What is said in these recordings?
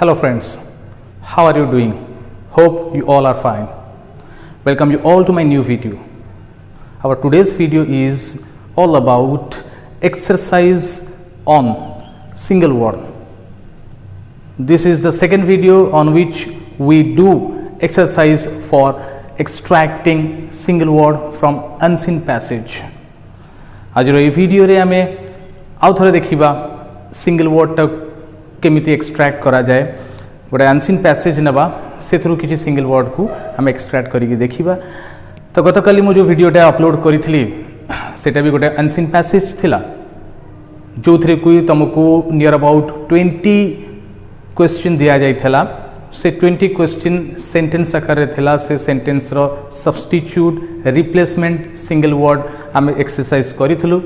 Hello friends, how are you doing? Hope you all are fine. Welcome you all to my new video. Our today's video is all about exercise on single word. This is the second video on which we do exercise for extracting single word from unseen passage. आज ये video रे आमे आउ थरे देखिबा single word टा केमिति extract करा जाए गोटे अनसीन पैसेज नबा से थ्रू किसी सिंगल वर्ड को आम एक्सट्रैक्ट करिके देखिबा। तो गतकाली मु जो वीडियोटा अपलोड करिथली सेटा भी गोटे अनसीन पैसेज थिला जो थ्रे कोई तुमको नियर अबाउट 20 क्वेश्चन दिया जाइथला। से 20 क्वेश्चन सेंटेंस आकार रे थिला। से सेंटेंस रो सब्स्टिट्यूट रिप्लेसमेंट सिंगल वर्ड आम एक्सरसाइज करिथलु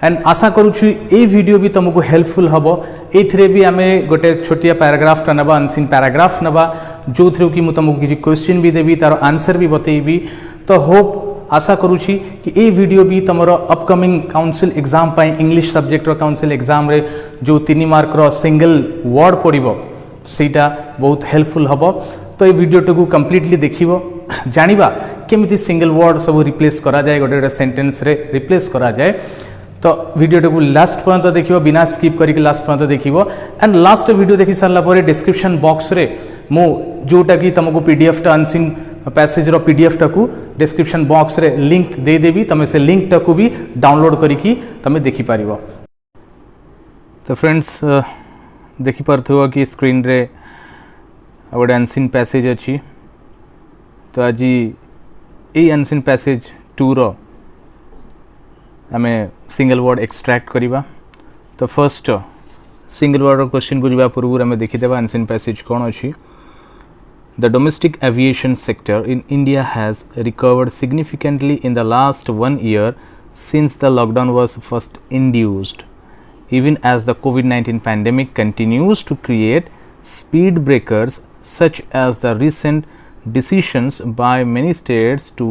एंड आशा करूछु ए वीडियो भी तुमको हेल्पफुल हबो। एथरे भी आमे गोटे छोटिया पैराग्राफ टा नबा अनसीन पैराग्राफ नबा जो थ्रू कि मु तुमको किछि क्वेश्चन भी देबी तार आंसर भी बतेइबी। तो होप आशा करूछि कि ए वीडियो भी तुमरो अपकमिंग काउंसिल एग्जाम पाई इंग्लिश सब्जेक्ट रो काउंसिल एग्जाम रे जो 3 मार्क रो सिंगल वर्ड पड़िबो सीटा बहुत हेल्पफुल हबो। तो ये वीडियो टू कंप्लीटली देखिबो जानिबा केमिति सिंगल वर्ड सब रिप्लेस करा जाए गोटे सेंटेंस रे रिप्लेस करा जाए। तो वीडियो टू लास्ट पर्यंत देखिबो बिना स्किप करके लास्ट पर्यंत देखिबो एंड लास्ट वीडियो देखि सारला परे डिस्क्रिप्शन बॉक्स रे मु जोटा कि तुमको पीडीएफ टा अनसीन पैसेज रो पीडीएफ टा को डिस्क्रिप्शन बॉक्स रे लिंक दे देबी। तमे से लिंक टा को भी डाउनलोड करिकि तमे देखि पारिबो। तो फ्रेंड्स देखि पारथुवा कि स्क्रीन रे गोटे अनसीन पैसेज अच्छी। तो आज ये अनसीन पैसेज 2 रो आमे सिंगल वर्ड एक्सट्रैक्ट करिबा। तो फर्स्ट सिंगल वर्ड क्वेश्चन को जिबा पूर्व आमे देखि देबा अनसीन पैसेज कोन अछि। The domestic aviation sector in India has recovered significantly in the last 1 year since the lockdown was first induced, even as the COVID-19 pandemic continues to create speed breakers such as the recent decisions by many states to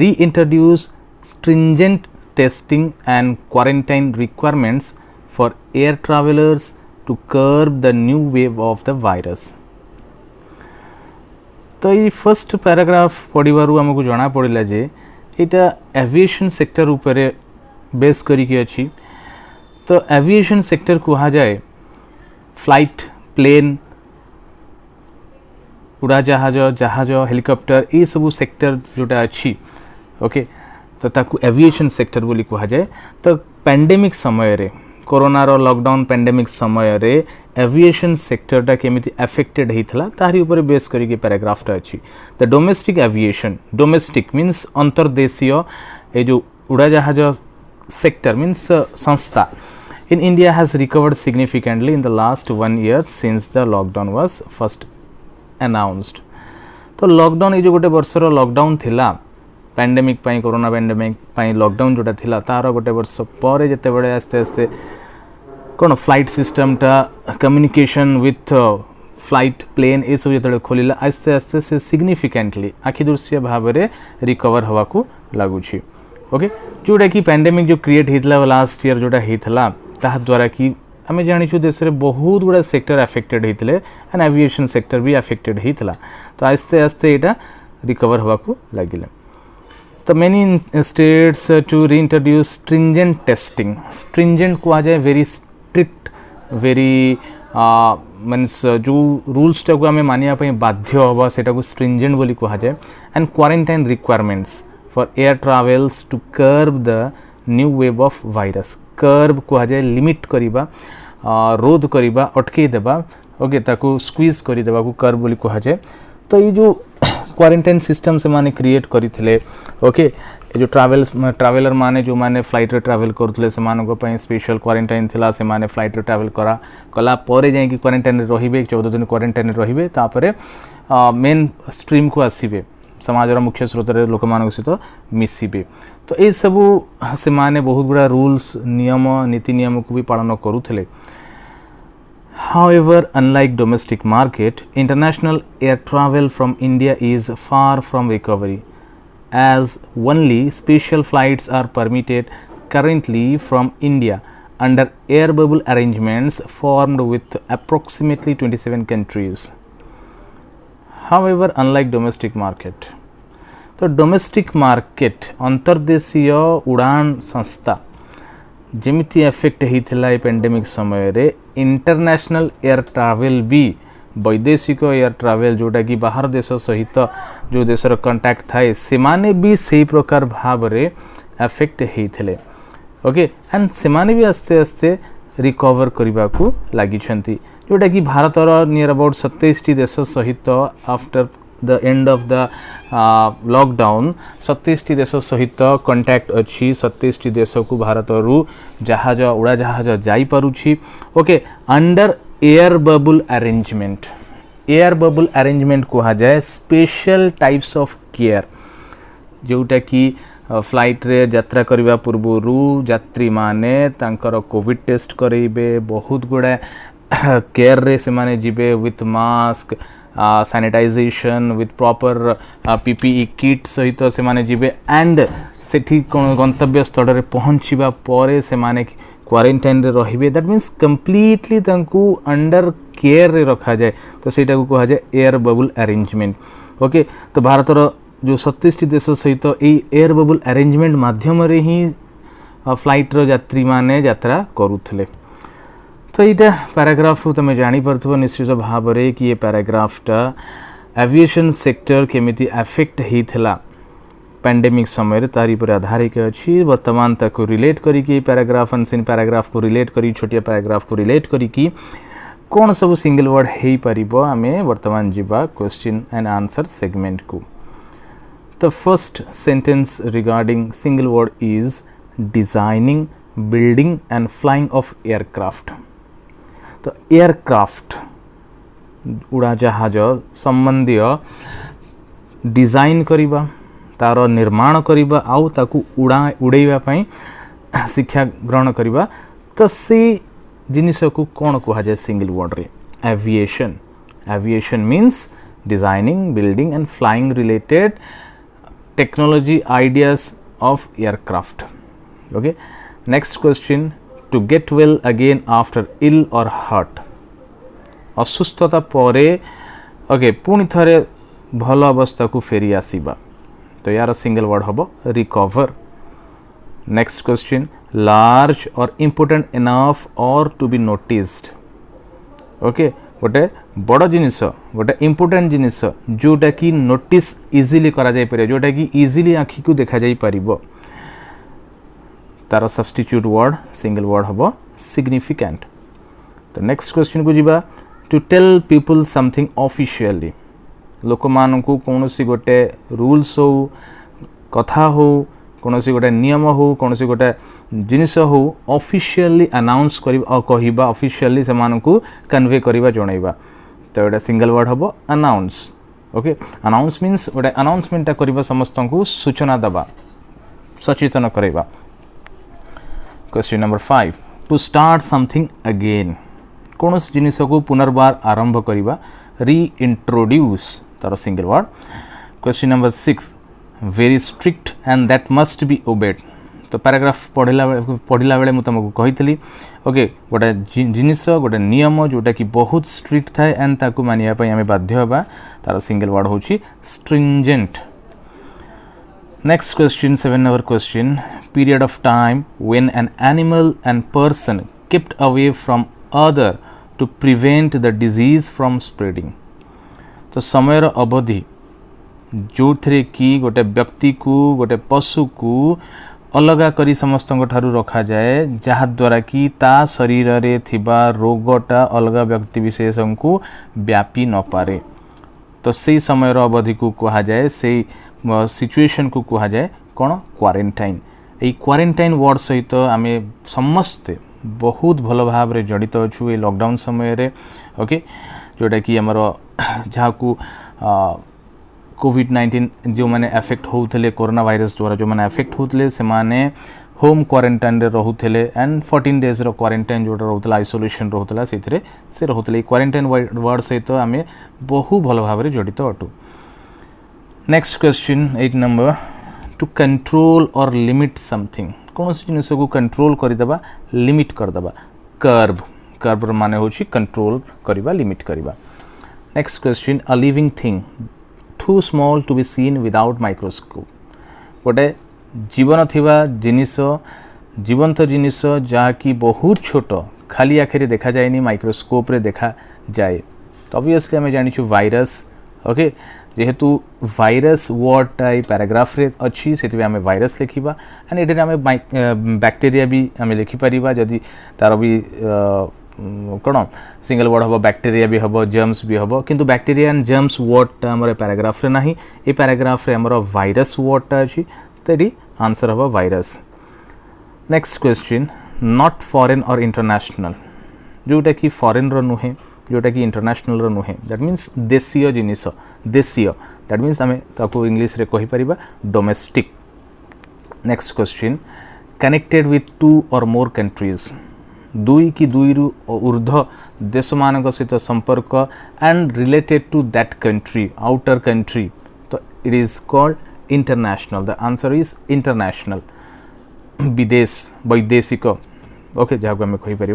reintroduce stringent testing and quarantine requirements for air travelers to curb the new wave of the virus. तो ये first paragraph पढ़िबारु हमको जना पड़िला जे एटा aviation sector उपरे base करिके अछि। तो aviation sector कहा जाए फ्लाइट प्लेन उड़ाजहाज जहाज हेलिकॉप्टर ये सब सेक्टर जोटा अच्छी ओके। तो ताकू एविएशन सेक्टर बोली कहा जाए। तो पैंडेमिक समय रे कोरोना रो लॉकडाउन पैंडेमिक समय रे एविएशन सेक्टर टा केमिति अफेक्टेड हेतला तारी ऊपर बेस करिके पैराग्राफ टा अछि। The domestic aviation domestic means अंतर्देशीय ए जो उड़ाजहाज sector means संस्था in India has recovered significantly in the last 1 year since the lockdown was first announced. तो लॉकडाउन ये जो गोटे वर्ष रो लॉकडाउन थिला पैंडेमिक पाई कोरोना पैंडेमिक पाई लॉकडाउन जोटा थिला तार गोटे वर्ष पर जेते बड़े आस्ते आस्ते कोन फ्लाइट सिस्टम टा कम्युनिकेशन विथ फ्लाइट प्लेन ये सब जेते खोलिला आस्ते आस्ते से सिग्निफिकेंटली आखि दृश्य भाव रे रिकवर हवा को लागुछि ओके। जोटा कि पैंडेमिक जो क्रिएट होता लास्ट ईयर जोटा होता ता द्वारा कि आम जानी देश में बहुत गुड़ा सेक्टर अफेक्टेड होते एंड एविएशन सेक्टर भी अफेक्टेड होता। तो आस्ते आस्ते यहाँ रिकवर हवा को लगे। तो many states to reintroduce stringent testing stringent कहा जाए वेरी स्ट्रिक्ट वेरी मीन्स जो रूल्स टाक आम मानिया बाध्य हम से स्ट्रिंजेंट बोली कहा जाए and quarantine requirements for air travels to curb the new wave of virus. curb कहा जाए लिमिट करिबा रोध करिबा अटके देबा ओके ताको स्क्वीज करि देबा को curb बोली कहा जाए। तो ये जो क्वारंटाइन सिस्टम से माने क्रिएट करिथिले ओके ये जो ट्रैवलर माने जो माने फ्लाइट रे ट्रैवल करथले से मानको पई स्पेशल क्वारंटाइन थिला से माने फ्लाइट रे ट्रैवल कला परे जाय कि क्वारंटाइन रे रहिबे 14 दिन क्वारंटाइन रे रहिबे तापरे मेन स्ट्रीम को आसीबे समाजर मुख्य स्रोत लोक मान सहित मिसबे। तो ये सबू से माने बहुत गुड़ा रूल्स नियम नीति नियम को भी पालन करुले। However, unlike domestic market, international air travel from India is far from recovery, as only special flights are permitted currently from India under air bubble arrangements formed with approximately 27 countries. However, unlike domestic market, तो domestic market अंतर्देशीय उड़ान संस्था जमिति effect होता है pandemic समय रे international air travel भी वैदेशिक एयर ट्रैवल जोटा कि बाहर देश सहित जो देशर कंटाक्ट थाए से माने भी सही प्रकार भाव रे एफेक्ट होते ओके एंड से माने भी आस्ते आस्ते रिकवर करने को लगी जोटा कि भारतर नियर अबाउट 27 देश सहित after the end of the lockdown 27 देश सहित कंटाक्ट अच्छी 27 देश को भारत रु जहाज उड़ा जहाज जाई पारुछि okay under air bubble arrangement कहा जाए स्पेशल टाइप्स ऑफ केयर जोटा कि फ्लाइट रे यात्रा करबा पूर्वरु यात्री माने तांकर कोविड टेस्ट करेबे बहुत गुड़ा केयर रे से माने जिबे with mask sanitization with proper PPE kit सहित से माने जिबे एंड सेठी गंतव्य स्थल रे पहुंचीबा परे से माने क्वारंटाइन रे रहिबे दैट मीन्स कंप्लीटली तांकू अंडर केयर रे रखा जाए तो सेटा को कहा जाए एयर बबल अरेंजमेंट ओके तो भारतर जो 37 देश सहित एयर बबल अरेंजमेंट माध्यम रे ही फ्लाइट रो यात्री माने यात्रा करूथले तो यहाँ पैराग्राफ तुम जापर निश्चित भाव रे कि ये पैराग्राफटा एविएशन सेक्टर केमिति एफेक्ट होता पैंडेमिक समय तारी पर आधारित अच्छी वर्तमान ताको रिलेट करी पैराग्राफ अनसीन पैराग्राफ को रिलेट करी छोटिया पैराग्राफ को रिलेट करी कौन सब सिंगल वर्ड हो पारिबो आमे वर्तमान जीवा क्वेश्चन एंड आंसर सेगमेंट को the first sentence regarding single word is designing building and flying of aircraft तो एयरक्राफ्ट उड़ा जहाज संबंधी डिजाइन करिबा तार निर्माण करिबा आउ ताकू उड़ाइबा पई शिक्षा ग्रहण करिबा तो से जिनिस को कौन कहा जाए सिंगल वर्ड रे aviation means designing building and flying related technology ideas of aircraft okay next question to get well again after ill or hurt असुस्थता परे ओके पुणी थरे भल अवस्था को फेरी आसीबा तो यार सिंगल वर्ड हम रिकवर नेक्स्ट क्वेश्चन लार्ज और इम्पोर्टेंट इनफ और टू बी नोटिस्ड ओके गोटे बड़ जिनिस गोटे इम्पोर्टेंट जिनिस जोटा कि नोटिस इजिली करा जाय पारे जोटा कि इजिली आखि को देखा जाय परिबो तार सब्स्टिट्यूट वर्ड सिंगल वर्ड हम सिग्निफिकेंट तो नेक्स्ट क्वेश्चन को जीवा to tell people something officially लोक मान को कौन सी गोटे रूल्स हो कथा हो कौन सी गोटे नियम हो कौन सी गोटे जिनिस हो ऑफिशियली अनाउंस कहिबा ऑफिशियली से मान को कन्वे करिबा जणाइबा तो एटा सिंगल वर्ड हम अनाउंस ओके अनाउंस मीन्स गोटे अनाउंसमेंट करिबा समस्त को सूचना दबा सचेतन करिबा question number 5 to start something again कौन जिनिस को पुनर्बार आरंभ करिबा रीइंट्रोड्यूस तार single word question number 6 very strict and that must be obeyed तो पैराग्राफ पढ़ला बेले मुझे तुमको कही ओके गोटे जिनिस गोटे नियम जोटा कि बहुत स्ट्रिक्ट थाए एंड ताकू मानिया पई आमे बाध्य होबा तार सिंगल वर्ड होची stringent next question 7 number question period of time when an animal and person kept away from other to prevent the disease from spreading तो समयर अवधि जो थे कि गोटे व्यक्ति को गोटे पशु को अलगा करी समस्त ठारू रखा जाए जहाँ द्वारा कि ता शरीर रे थिबा रोगटा अलग व्यक्ति विशेष को व्यापी न पारे तो से समय अवधि को कहा जाए से सिचुएशन को कहा जाए कौन क्वारंटाइन ये क्वारंटाइन वर्ड सहित आम समस्ते बहुत भल भाव रे जड़ित अच्छु ये लॉकडाउन समय रे ओके जोटा कि आमर जहाँ को कोविड-19 जो मैंने एफेक्ट होते कोरोना वायरस द्वारा जो मैंने एफेक्ट होते से माने होम क्वारंटाइन रे रहुले एंड 14 डेज रो क्वारंटाइन जोटा रोला आइसोलेशन रोला से रोते क्वारंटाइन वर्ड सहित आम बहु भल भाव रे जड़ित अटू next question 8 number to control or limit something कौन सी जिनिस को कंट्रोल करदेबा लिमिट करदेबा कर्व कर्व माने होची कंट्रोल करबा लिमिट करबा next question a living thing too small to be seen without microscope गोटे जीवन थिबा जिनिस जीवंत जिनिस जहाँकि बहुत छोट खाली आखिर देखा जाए माइक्रोस्कोप रे देखा जाए तो ऑब्वियसली आम जानी वायरस ओके जेहेतु वायरस वर्डटा पैराग्राफ रे अच्छी से आम वायरस लिखा एंड ये आम बैक्टेरिया भी आम लिखिपर जदि तार भी कौन सिंगल वर्ड हम बैक्टेरिया भी हम जर्म्स भी हम किंतु बैक्टेरिया एंड जर्म्स वर्डटा आम पैराग्राफ रे ना ये पैराग्राफ रे आमर वायरस वर्डटा अच्छी तो ये आंसर हम virus next question not foreign और इंटरनेशनल जोटा कि फॉरेन रो नुहे जोटा कि इंटरनेशनल रो नुहे दैट मीन्स देशीय जिनिस देशीय दैट मीन्स आम ताको इंग्लिश रे कहि परिबा domestic next question connected with 2 or more countries दुई की दुई रु ऊर्ध्व देश मान सहित संपर्क and related to that country outer country तो it is called international the answer is international विदेश वैदेशिक ओके जहाँ को आम कहीपर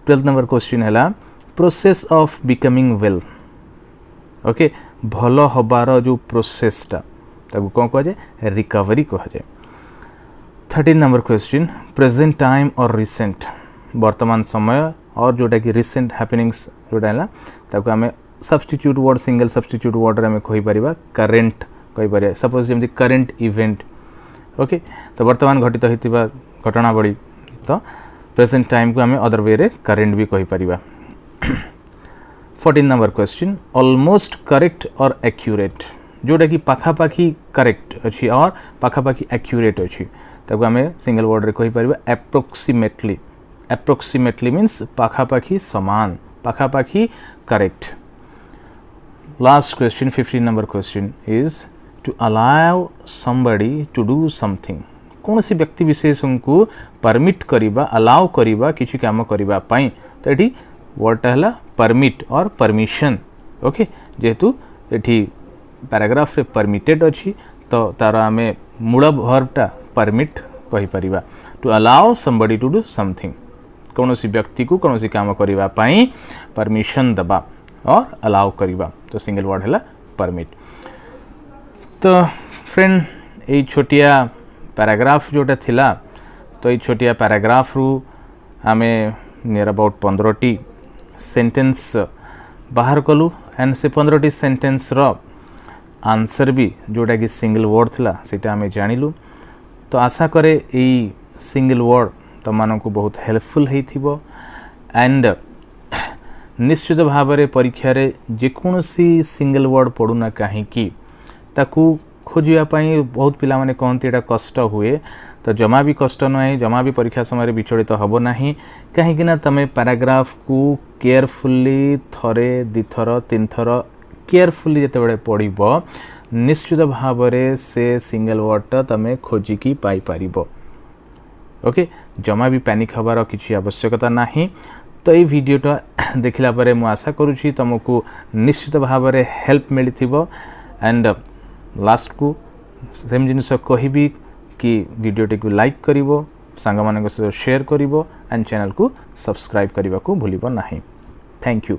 12th नंबर क्वेश्चन है process of becoming well okay भल हबार जो प्रोसेसटा ताकू कौन कह जाए रिकवरी कह जाए 13 नंबर क्वेश्चन प्रेजेंट टाइम और रिसेंट वर्तमान समय और जोटा कि रिसेंट हैपनिंग्स जोटा है ताकू आम substitute word single substitute word आम कहीपर करेन्ट कहीपर सपोज जमी करेन्ट इवेंट ओके तो वर्तमान घटित होता घटनावली तो प्रेजेंट टाइम को आम अदर वे रे करेन्ट भी कहीपर 14 नंबर क्वेश्चन ऑलमोस्ट करेक्ट और एक्यूरेट जोटा कि पाखापाखी करेक्ट अच्छी और पाखापाखी एक्यूरेट अच्छी ताको आम सिंगल वर्ड रे कहीपर एप्रोक्सीमेटली एप्रोक्सीमेटली मीन्स पाखापाखी समान पाखापाखी correct last question 15 number question is to allow somebody to do something कौन सी व्यक्ति विशेष को परमिट करिबा अलाउ करिबा किसी काम करिबा पाई तो ये वर्डटा है परमिट और परमिशन ओके जेहेतु ये पैराग्राफ रे परमिटेड अच्छी तो तार आम मूल वर्बटा परमिट कहीपर to allow somebody to do something कौन सी व्यक्ति को कौन सी काम करिबा पाई परमिशन दबा और अलाउ करिबा तो सिंगल वर्ड है परमिट तो फ्रेंड ये छोटिया पैराग्राफ जोटा थिला तो ये छोटिया पैराग्राफ रु आमे नियर अबाउट 15टी सेंटेंस बाहर कलु एंड से 15टी सेंटेंस रो आंसर भी जोटा कि सिंगल वर्ड थिला सेटा आमे जानिलु तो आशा करे ये सिंगल वर्ड तो मानन को बहुत हेल्पफुल हेथिबो एंड निश्चित भाव में परीक्षा रे जेकोसी सिंगल वर्ड पढ़ुना कहीं ताकू खोजापी बहुत पिला माने कहते यहाँ कष्ट हुए तो जमा भी कष्ट नुहे जमा भी परीक्षा समय विचलित हम ना कहीं तुम पैराग्राफ को केयरफुली थरे दिथर तीन थर केयरफुली जिते पढ़ निश्चित भाव में से सिंगल वर्डटा तुम खोजिकी पाइपर ओके जमा भी पैनिक हबार किसी आवश्यकता ना तो ये वीडियोटा देखला परे मु आशा करुँची तुमको निश्चित भाव में हेल्प मिली एंड लास्ट को सेम जिनिस कहबी कि वीडियोटी को लाइक करिवो सांग मानक सहित शेयर करिवो एंड चैनल को सब्सक्राइब करने को भूलिबो नाही। Thank you.